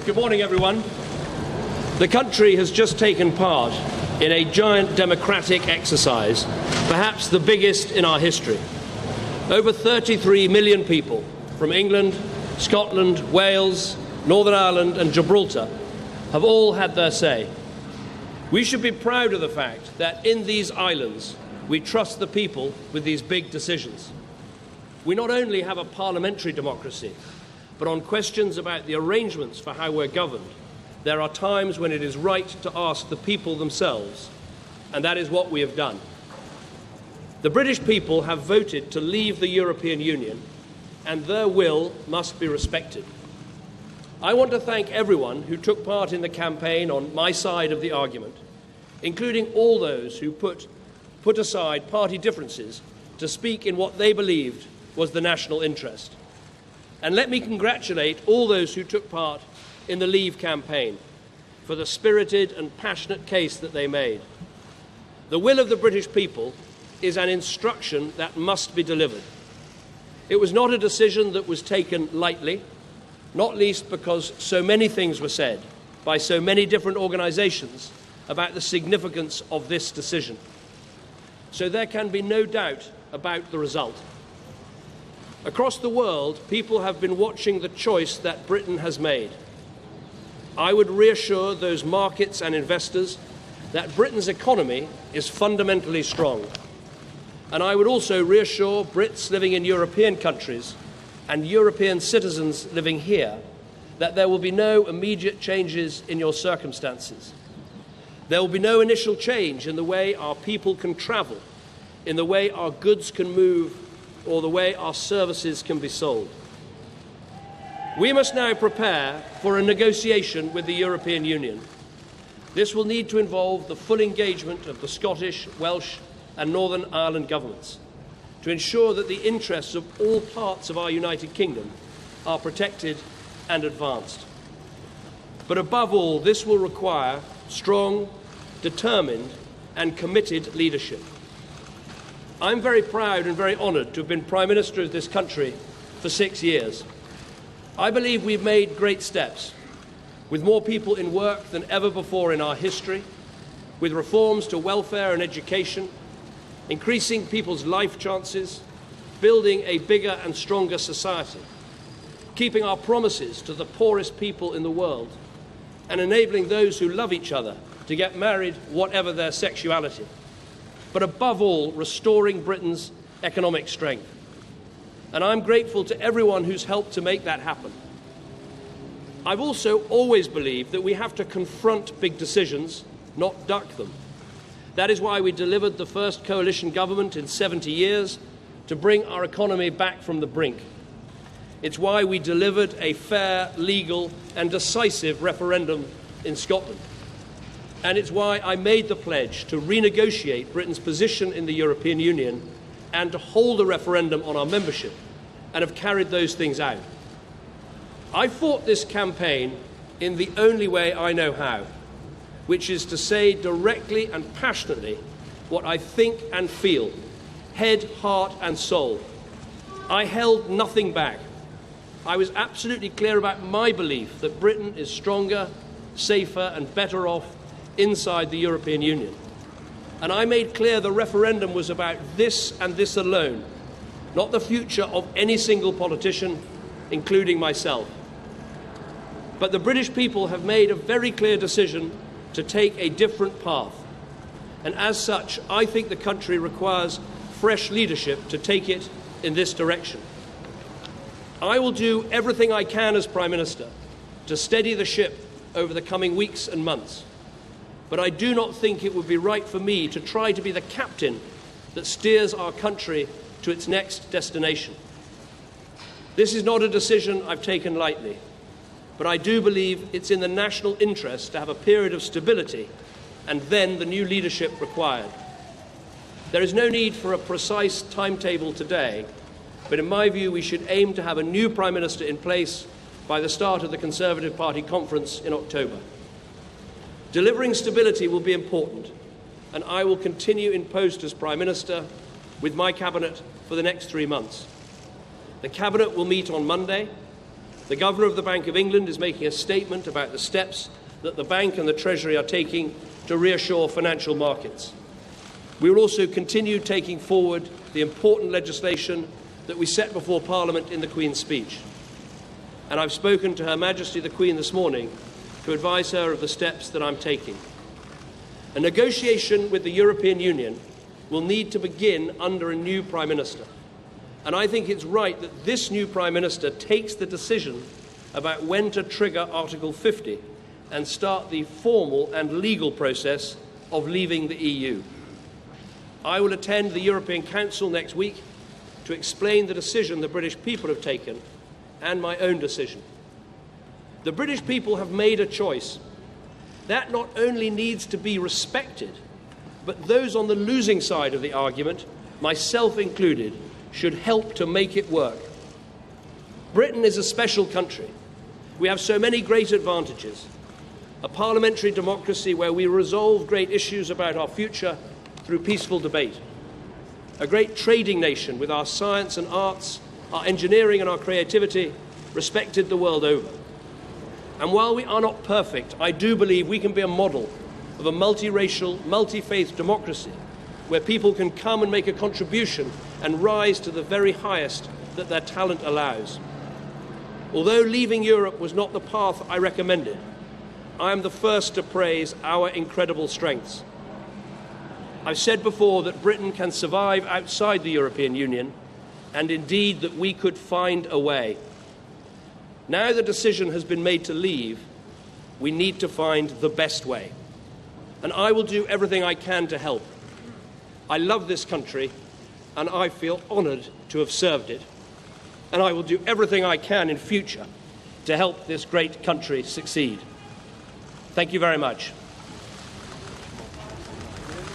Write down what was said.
Good morning, everyone. The country has just taken part in a giant democratic exercise, perhaps the biggest in our history. Over 33 million people from England, Scotland, Wales, Northern Ireland and Gibraltar have all had their say. We should be proud of the fact that in these islands we trust the people with these big decisions. We not only have a parliamentary democracy, but on questions about the arrangements for how we're governed, there are times when it is right to ask the people themselves, and that is what we have done. The British people have voted to leave the European Union, and their will must be respected. I want to thank everyone who took part in the campaign on my side of the argument, including all those who put aside party differences to speak in what they believed was the national interest. And let me congratulate all those who took part in the Leave campaign for the spirited and passionate case that they made. The will of the British people is an instruction that must be delivered. It was not a decision that was taken lightly, not least because so many things were said by so many different organisations about the significance of this decision. So there can be no doubt about the result. Across the world, people have been watching the choice that Britain has made. I would reassure those markets and investors that Britain's economy is fundamentally strong. And I would also reassure Brits living in European countries and European citizens living here that there will be no immediate changes in your circumstances. There will be no initial change in the way our people can travel, in the way our goods can move, or the way our services can be sold. We must now prepare for a negotiation with the European Union. This will need to involve the full engagement of the Scottish, Welsh and Northern Ireland governments to ensure that the interests of all parts of our United Kingdom are protected and advanced. But above all, this will require strong, determined and committed leadership. I'm very proud and very honoured to have been Prime Minister of this country for 6 years. I believe we've made great steps, with more people in work than ever before in our history, with reforms to welfare and education, increasing people's life chances, building a bigger and stronger society, keeping our promises to the poorest people in the world, and enabling those who love each other to get married, whatever their sexuality. But above all, restoring Britain's economic strength. And I'm grateful to everyone who's helped to make that happen. I've also always believed that we have to confront big decisions, not duck them. That is why we delivered the first coalition government in 70 years to bring our economy back from the brink. It's why we delivered a fair, legal and decisive referendum in Scotland. And it's why I made the pledge to renegotiate Britain's position in the European Union and to hold a referendum on our membership, and have carried those things out. I fought this campaign in the only way I know how, which is to say directly and passionately what I think and feel, head, heart and soul. I held nothing back. I was absolutely clear about my belief that Britain is stronger, safer and better off inside the European Union. And I made clear the referendum was about this and this alone, not the future of any single politician, including myself. But the British people have made a very clear decision to take a different path. And as such, I think the country requires fresh leadership to take it in this direction. I will do everything I can as Prime Minister to steady the ship over the coming weeks and months. But I do not think it would be right for me to try to be the captain that steers our country to its next destination. This is not a decision I've taken lightly, but I do believe it's in the national interest to have a period of stability and then the new leadership required. There is no need for a precise timetable today, but in my view we should aim to have a new Prime Minister in place by the start of the Conservative Party conference in October. Delivering stability will be important, and I will continue in post as Prime Minister with my Cabinet for the next 3 months. The Cabinet will meet on Monday. The Governor of the Bank of England is making a statement about the steps that the Bank and the Treasury are taking to reassure financial markets. We will also continue taking forward the important legislation that we set before Parliament in the Queen's speech. And I've spoken to Her Majesty the Queen this morning to advise her of the steps that I'm taking. A negotiation with the European Union will need to begin under a new Prime Minister. And I think it's right that this new Prime Minister takes the decision about when to trigger Article 50 and start the formal and legal process of leaving the EU. I will attend the European Council next week to explain the decision the British people have taken and my own decision. The British people have made a choice. That not only needs to be respected, but those on the losing side of the argument, myself included, should help to make it work. Britain is a special country. We have so many great advantages. A parliamentary democracy where we resolve great issues about our future through peaceful debate. A great trading nation with our science and arts, our engineering and our creativity respected the world over. And while we are not perfect, I do believe we can be a model of a multiracial, multi-faith democracy where people can come and make a contribution and rise to the very highest that their talent allows. Although leaving Europe was not the path I recommended, I am the first to praise our incredible strengths. I've said before that Britain can survive outside the European Union, and indeed that we could find a way. Now the decision has been made to leave, we need to find the best way. And I will do everything I can to help. I love this country, and I feel honoured to have served it. And I will do everything I can in future to help this great country succeed. Thank you very much.